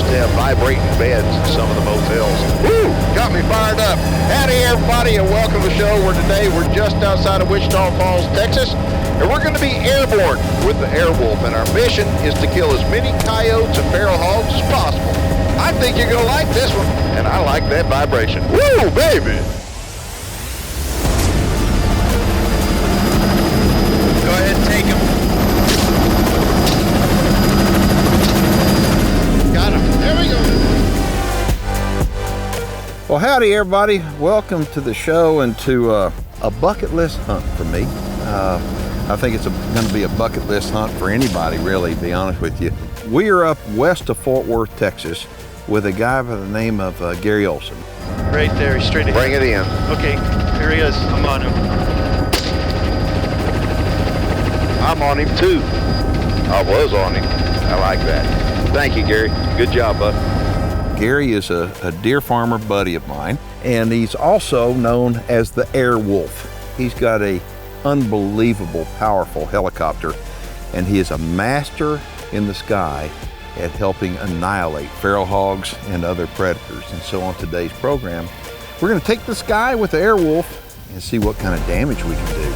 to have vibrating beds in some of the motels. Woo! Got me fired up. Howdy, everybody, and welcome to the show where today we're just outside of Wichita Falls, Texas, and we're going to be airborne with the Airwolf, and our mission is to kill as many coyotes and feral hogs as possible. I think you're going to like this one, and I like that vibration. Woo, baby! Go ahead and take him. Got him. There we go. Well, howdy, everybody. Welcome to the show and to a bucket list hunt for me. I think it's going to be a bucket list hunt for anybody, really, to be honest with you. We are up west of Fort Worth, Texas, with a guy by the name of Gary Olson. Right there, he's straight ahead. Bring it in. Okay, here he is. I'm on him. I'm on him too. I was on him. I like that. Thank you, Gary. Good job, bud. Gary is a deer farmer buddy of mine, and he's also known as the Airwolf. He's got a unbelievable, powerful helicopter, and he is a master in the sky at helping annihilate feral hogs and other predators. And so on today's program, we're going to take the sky with the Airwolf and see what kind of damage we can do.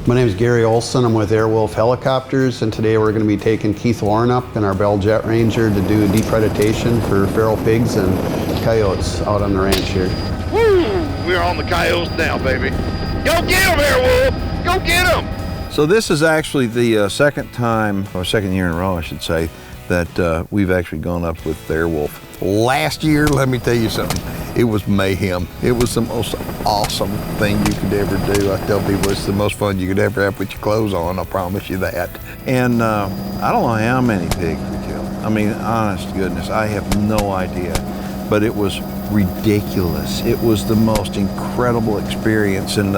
My name is Gary Olson. I'm with Airwolf Helicopters, and today we're going to be taking Keith Warren up in our Bell Jet Ranger to do depredatation for feral pigs and coyotes out on the ranch here. Woo! We're on the coyotes now, baby. Go get them, Airwolf! Go get them! So this is actually the second time, or second year in a row, I should say, that we've actually gone up with the Airwolf. Last year, let me tell you something, it was mayhem. It was the most awesome thing you could ever do. I tell people it's the most fun you could ever have with your clothes on, I promise you that. And I don't know how many pigs we killed. I mean, honest to goodness, I have no idea. But it was ridiculous. It was the most incredible experience. And,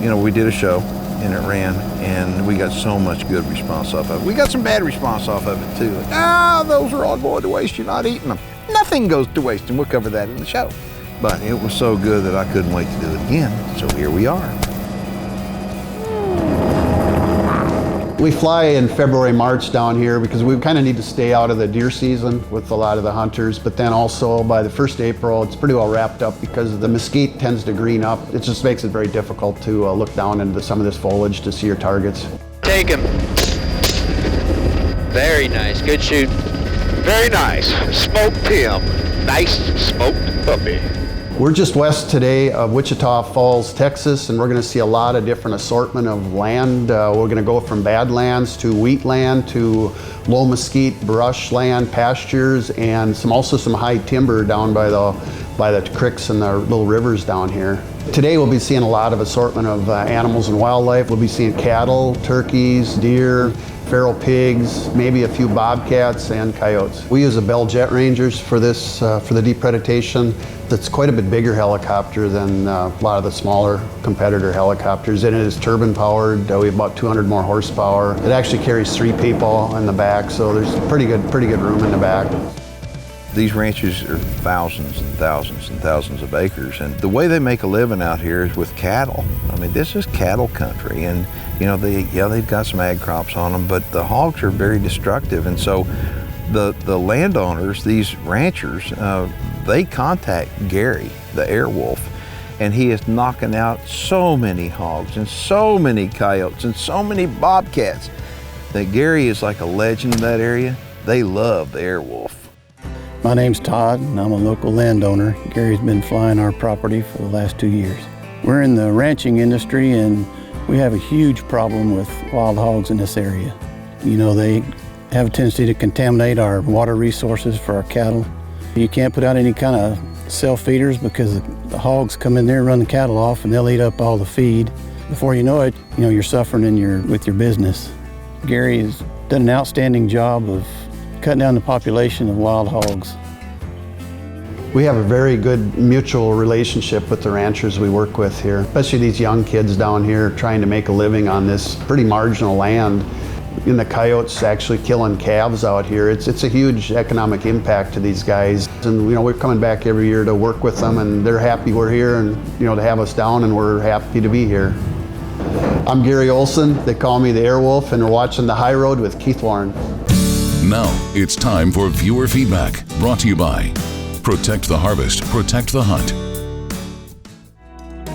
you know, we did a show and it ran, and we got so much good response off of it. We got some bad response off of it too. Like, those are all going to waste, you're not eating them. Nothing goes to waste, and we'll cover that in the show. But it was so good that I couldn't wait to do it again, so here we are. We fly in February, March down here because we kind of need to stay out of the deer season with a lot of the hunters, but then also by the 1st April, it's pretty well wrapped up because the mesquite tends to green up. It just makes it very difficult to look down into some of this foliage to see your targets. Take him. Very nice, good shoot. Very nice. Smoked him. Nice smoked puppy. We're just west today of Wichita Falls, Texas, and we're going to see a lot of different assortment of land. We're going to go from badlands to wheatland to low mesquite brush land, pastures, and also some high timber down by the creeks and the little rivers down here. Today we'll be seeing a lot of assortment of animals and wildlife. We'll be seeing cattle, turkeys, deer, feral pigs, maybe a few bobcats and coyotes. We use a Bell Jet Rangers for this, for the depredatation. It's quite a bit bigger helicopter than a lot of the smaller competitor helicopters, and it is turbine powered. We have about 200 more horsepower. It actually carries 3 people in the back, so there's pretty good room in the back. These ranches are thousands and thousands and thousands of acres, and the way they make a living out here is with cattle. I mean, this is cattle country, and you know, they've got some ag crops on them, but the hogs are very destructive, and so the landowners, these ranchers, they contact Gary, the Airwolf, and he is knocking out so many hogs and so many coyotes and so many bobcats that Gary is like a legend in that area. They love the Airwolf. My name's Todd, and I'm a local landowner. Gary's been flying our property for the last 2 years. We're in the ranching industry, and we have a huge problem with wild hogs in this area. You know, they have a tendency to contaminate our water resources for our cattle. You can't put out any kind of self-feeders because the hogs come in there and run the cattle off, and they'll eat up all the feed. Before you know it, you know, you're suffering with your business. Gary has done an outstanding job of cutting down the population of wild hogs. We have a very good mutual relationship with the ranchers we work with here, especially these young kids down here trying to make a living on this pretty marginal land. And the coyotes actually killing calves out here. It's a huge economic impact to these guys. And you know, we're coming back every year to work with them, and they're happy we're here, and you know, to have us down, and we're happy to be here. I'm Gary Olson. They call me the Airwolf, and we're watching The High Road with Keith Warren. Now it's time for viewer feedback, brought to you by Protect the Harvest, Protect the Hunt.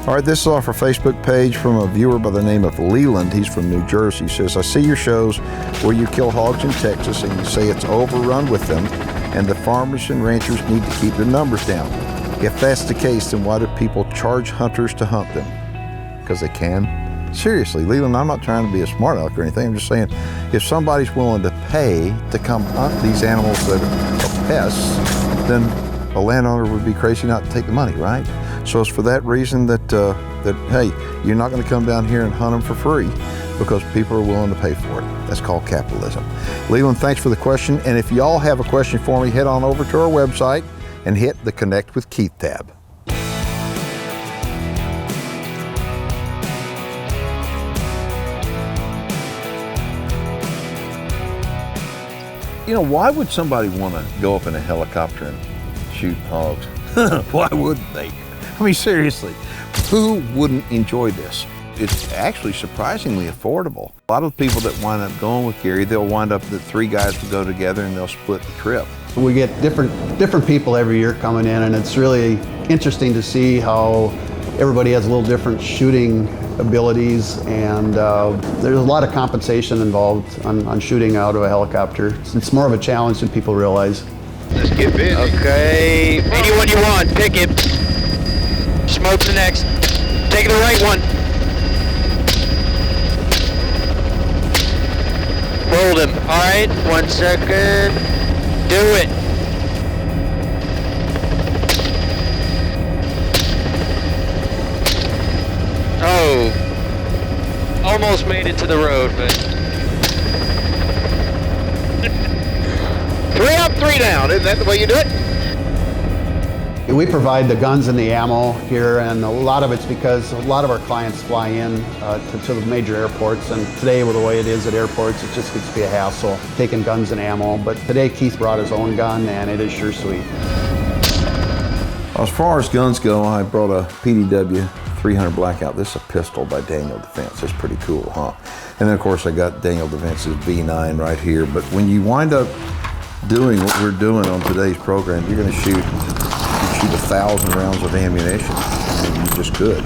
All right, this is off our Facebook page from a viewer by the name of Leland. He's from New Jersey. He says, I see your shows where you kill hogs in Texas and you say it's overrun with them and the farmers and ranchers need to keep their numbers down. If that's the case, then why do people charge hunters to hunt them? Because they can? Seriously, Leland, I'm not trying to be a smart aleck or anything. I'm just saying, if somebody's willing to pay to come hunt these animals that are pests, then a landowner would be crazy not to take the money, right? So it's for that reason that, hey, you're not going to come down here and hunt them for free because people are willing to pay for it. That's called capitalism. Leland, thanks for the question. And if y'all have a question for me, head on over to our website and hit the Connect with Keith tab. You know, why would somebody want to go up in a helicopter and shoot hogs? Why wouldn't they? I mean, seriously, who wouldn't enjoy this? It's actually surprisingly affordable. A lot of the people that wind up going with Gary, they'll wind up, the three guys will go together and they'll split the trip. We get different people every year coming in, and it's really interesting to see how everybody has a little different shooting abilities, and there's a lot of compensation involved on shooting out of a helicopter. It's more of a challenge than people realize. Let's get busy. Okay, anyone you want, pick it. Smoke's the next. Take the right one. Hold him. All right, 1 second. Do it. Oh, almost made it to the road, but 3 up, 3 down. Isn't that the way you do it? We provide the guns and the ammo here, and a lot of it's because a lot of our clients fly in to the major airports, and today with the way it is at airports, it just gets to be a hassle taking guns and ammo. But today Keith brought his own gun, and it is sure sweet. As far as guns go, I brought a PDW 300 Blackout. This is a pistol by Daniel Defense. It's pretty cool, huh? And then of course I got Daniel Defense's B9 right here. But when you wind up doing what we're doing on today's program, you're going to shoot 1,000 rounds of ammunition. I mean, you just could.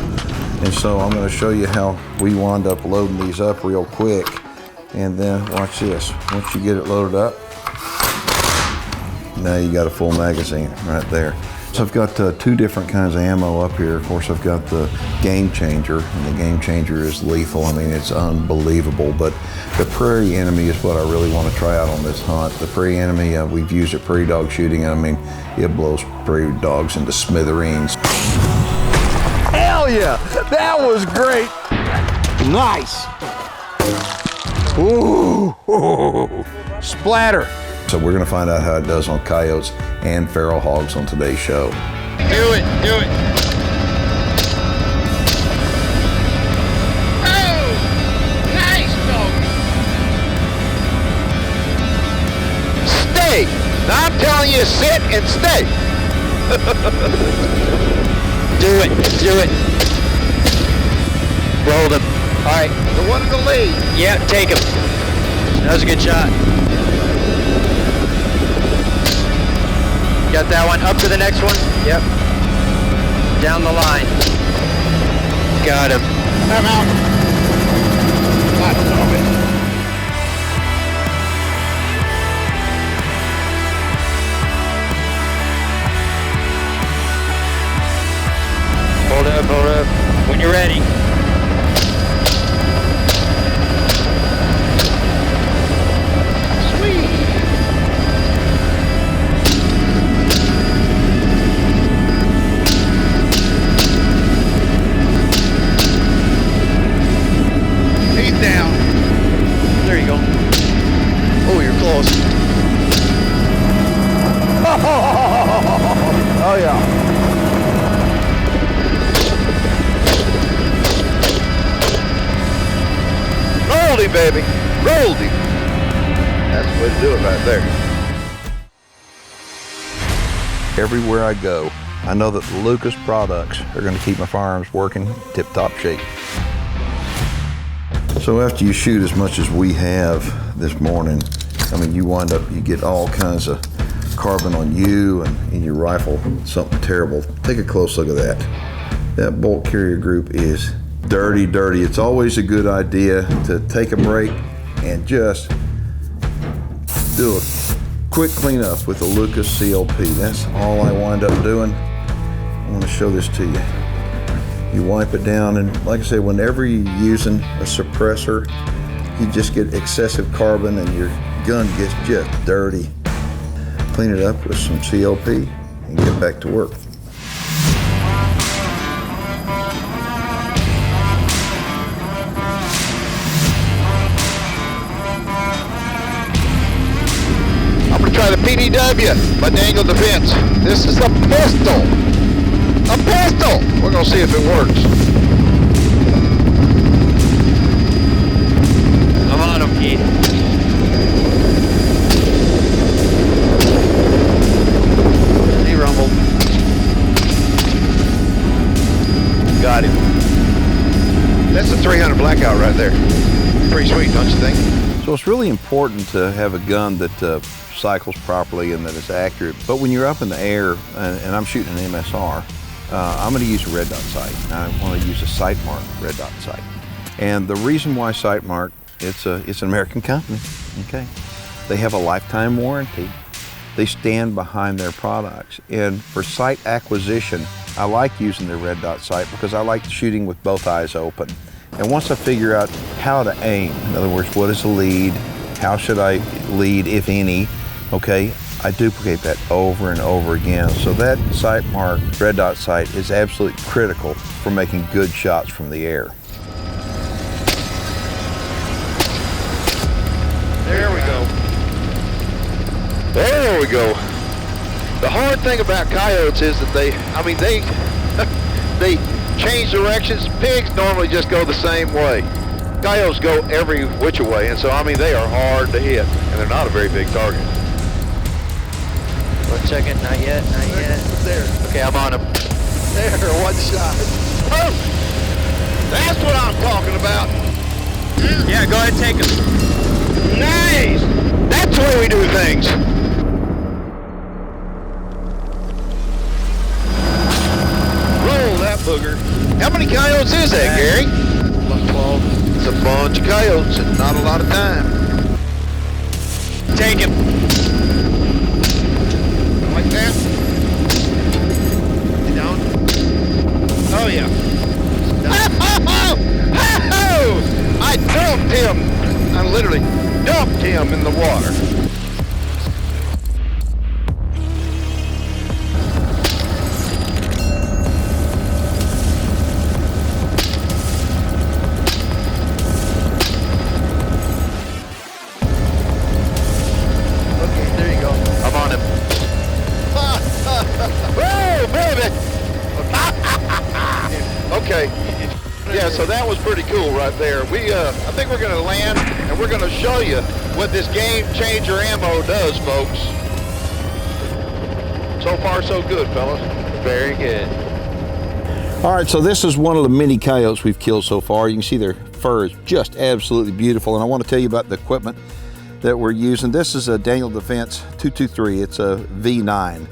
And so I'm going to show you how we wind up loading these up real quick. And then watch this. Once you get it loaded up, now you got a full magazine right there. So I've got 2 different kinds of ammo up here. Of course, I've got the Game Changer, and the Game Changer is lethal. I mean, it's unbelievable. But the Prairie Enemy is what I really want to try out on this hunt. The Prairie Enemy, we've used at prairie dog shooting, and I mean, it blows prairie dogs into smithereens. Hell yeah! That was great! Nice! Ooh! Splatter! So we're going to find out how it does on coyotes and feral hogs on today's show. do it, do it. Oh, nice dog. Stay. Now I'm telling you, sit and stay. Do it, do it. Rolled him. All right. The one in the lead. Yeah, take him. That was a good shot. Got that one. Up to the next one. Yep. Down the line. Got him. I'm out. I love it. Hold up, hold up. When you're ready. Down. There you go. Oh, you're close. Oh yeah. Rolled him, baby. Rolled him. That's the way to do it right there. Everywhere I go, I know that the Lucas products are going to keep my firearms working tip-top shape. So after you shoot as much as we have this morning, I mean, you get all kinds of carbon on you and in your rifle, something terrible. Take a close look at that. That bolt carrier group is dirty, dirty. It's always a good idea to take a break and just do a quick cleanup with a Lucas CLP. That's all I wind up doing. I want to show this to you. You wipe it down, and like I said, whenever you're using a suppressor, you just get excessive carbon and your gun gets just dirty. Clean it up with some CLP and get back to work. I'm gonna try the PDW by Daniel Defense. This is a pistol. A pistol! We're gonna see if it works. I'm on him, Keith. He rumbled. Got him. That's a 300 blackout right there. Pretty sweet, don't you think? So it's really important to have a gun that cycles properly and that is accurate. But when you're up in the air, and I'm shooting an MSR, I'm going to use a red dot sight. I want to use a Sightmark red dot sight. And the reason why Sightmark, it's an American company, okay? They have a lifetime warranty. They stand behind their products. And for sight acquisition, I like using the red dot sight because I like shooting with both eyes open. And once I figure out how to aim, in other words, what is the lead, how should I lead, if any, okay, I duplicate that over and over again. So that Sightmark red dot sight is absolutely critical for making good shots from the air. There we go. There we go. The hard thing about coyotes is that they change directions. Pigs normally just go the same way. Coyotes go every which way, and so they are hard to hit, and they're not a very big target. One second, not yet, not yet. There. Okay, I'm on him. There, one shot. Oh, that's what I'm talking about. Yeah, go ahead, take him. Nice. That's the way we do things. Roll that booger. How many coyotes is that, Gary? About 12. It's a bunch of coyotes and not a lot of time. Take him. Like that. You down? Oh yeah. I dumped him. I literally dumped him in the water. Okay, there you go. I'm on him. Woo, baby! Okay. Yeah, so that was pretty cool right there. I think we're going to land, and we're going to show you what this game changer ammo does, folks. So far, so good, fellas. Very good. All right, so this is one of the many coyotes we've killed so far. You can see their fur is just absolutely beautiful, and I want to tell you about the equipment that we're using. This is a Daniel Defense 223. It's a V9,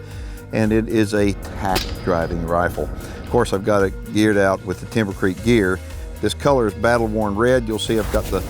and it is a tack driving rifle. Of course, I've got it geared out with the Timber Creek gear. This color is battle worn red. You'll see I've got the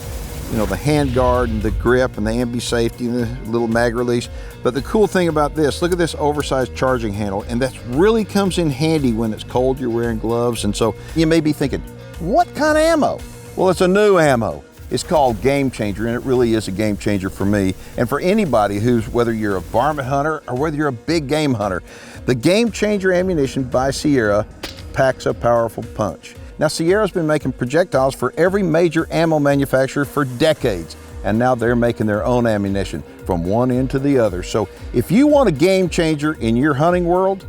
hand guard and the grip and the ambi safety and the little mag release. But the cool thing about this, look at this oversized charging handle, and that really comes in handy when it's cold, you're wearing gloves. And so you may be thinking, what kind of ammo? Well, it's a new ammo. It's called Game Changer, and it really is a game changer for me and for anybody whether you're a varmint hunter or whether you're a big game hunter. The Game Changer ammunition by Sierra packs a powerful punch. Now, Sierra's been making projectiles for every major ammo manufacturer for decades, and now they're making their own ammunition from one end to the other. So if you want a game changer in your hunting world,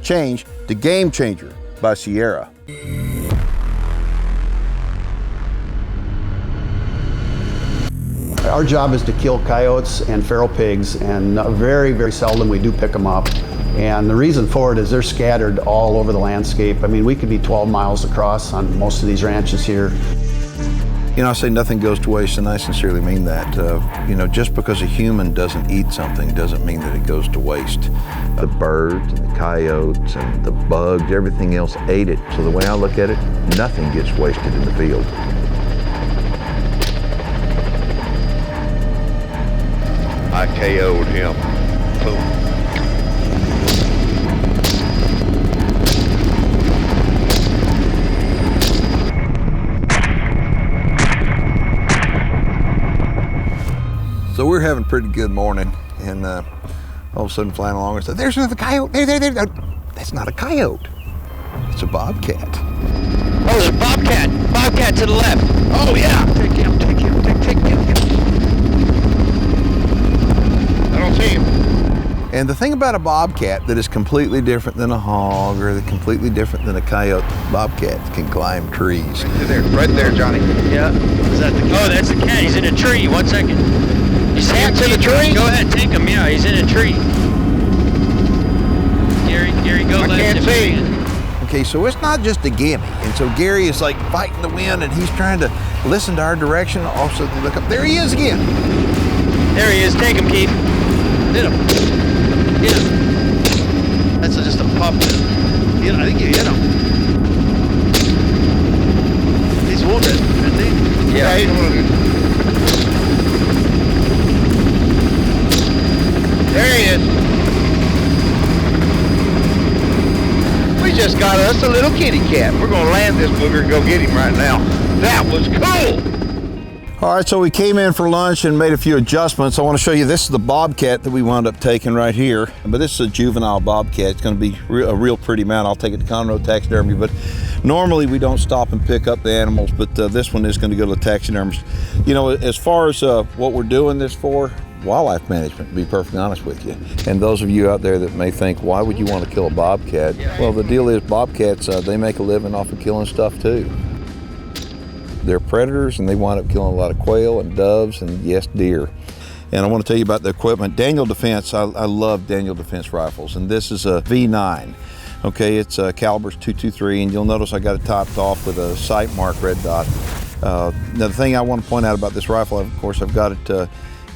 change to Game Changer by Sierra. Our job is to kill coyotes and feral pigs, and very, very seldom we do pick them up. And the reason for it is they're scattered all over the landscape. I mean, we could be 12 miles across on most of these ranches here. You know, I say nothing goes to waste, and I sincerely mean that. You know, just because a human doesn't eat something doesn't mean that it goes to waste. The birds and the coyotes and the bugs, everything else ate it. So the way I look at it, nothing gets wasted in the field. I KO'd him. Boom. So we're having a pretty good morning, and all of a sudden flying along, I said, "There's another coyote, there. That's not a coyote, it's a bobcat." Oh, there's a bobcat. Bobcat to the left. Oh yeah, take him. I don't see him. And the thing about a bobcat that is completely different than a hog or completely different than a coyote, bobcats can climb trees. Right there, Johnny. Yeah. Is that the cat? Oh, that's the cat. He's in a tree. 1 second. You see him Cat's in a tree? Go ahead, take him. Yeah, he's in a tree. Gary, go I left. can't if see. you can. Okay, so it's not just a gimme. And so Gary is like fighting the wind, and he's trying to listen to our direction. Also, look up, there he is again. There he is. Take him, Keith. Hit him. Hit him. That's just a pop. I think you hit him. He's wounded, isn't he? Yeah, he's wounded. There he is. We just got us a little kitty cat. We're gonna land this booger and go get him right now. That was cool. All right, so we came in for lunch and made a few adjustments. I want to show you, this is the bobcat that we wound up taking right here. But this is a juvenile bobcat. It's going to be a real pretty mount. I'll take it to Conroe Taxidermy. But normally we don't stop and pick up the animals, but this one is going to go to the taxidermist. You know, as far as what we're doing this for, wildlife management, to be perfectly honest with you. And those of you out there that may think, why would you want to kill a bobcat? Well, the deal is bobcats, they make a living off of killing stuff too. They're predators, and they wind up killing a lot of quail and doves and, yes, deer. And I want to tell you about the equipment. Daniel Defense, I love Daniel Defense rifles, and this is a V9. Okay, it's calibers .223, and you'll notice I got it topped off with a sight mark red dot. Now the thing I want to point out about this rifle, of course, I've got it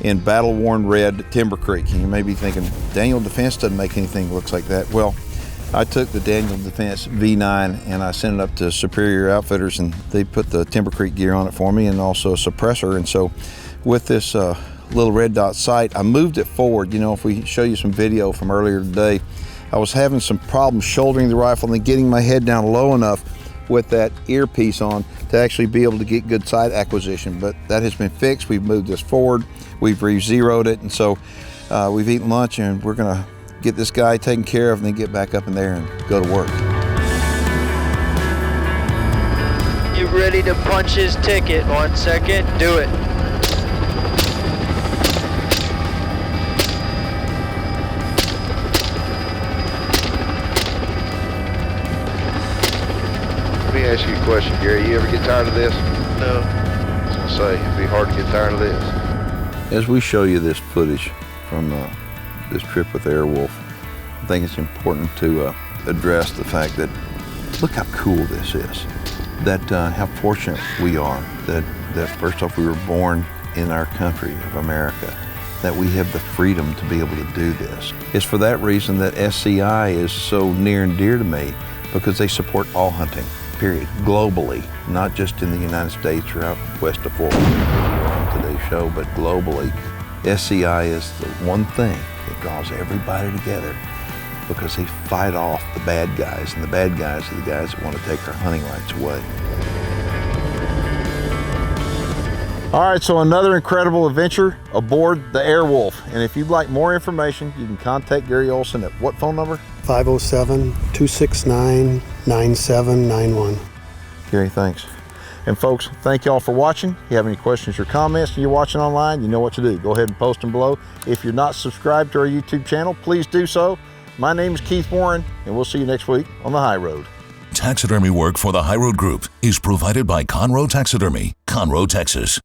in battle-worn red Timber Creek. And you may be thinking, Daniel Defense doesn't make anything that looks like that. Well, I took the Daniel Defense V9 and I sent it up to Superior Outfitters, and they put the Timber Creek gear on it for me, and also a suppressor. And so with this little red dot sight, I moved it forward. You know, if we show you some video from earlier today, I was having some problems shouldering the rifle and then getting my head down low enough with that earpiece on to actually be able to get good sight acquisition. But that has been fixed. We've moved this forward. We've re-zeroed it. And so we've eaten lunch, and we're gonna get this guy taken care of and then get back up in there and go to work. You ready to punch his ticket? 1 second. Do it. Let me ask you a question, Gary. You ever get tired of this? No. I was gonna say, it'd be hard to get tired of this. As we show you this footage from this trip with Airwolf, I think it's important to address the fact that, look how cool this is. That how fortunate we are that first off, we were born in our country of America, that we have the freedom to be able to do this. It's for that reason that SCI is so near and dear to me, because they support all hunting, period, globally, not just in the United States or out west of Fort Worth on today's show, but globally. SCI is the one thing that draws everybody together, because they fight off the bad guys, and the bad guys are the guys that want to take our hunting rights away. All right, so another incredible adventure aboard the Airwolf. And if you'd like more information, you can contact Gary Olson at what phone number? 507-269-9791. Gary, thanks. And folks, thank y'all for watching. If you have any questions or comments and you're watching online, you know what to do. Go ahead and post them below. If you're not subscribed to our YouTube channel, please do so. My name is Keith Warren, and we'll see you next week on the High Road. Taxidermy work for the High Road Group is provided by Conroe Taxidermy, Conroe, Texas.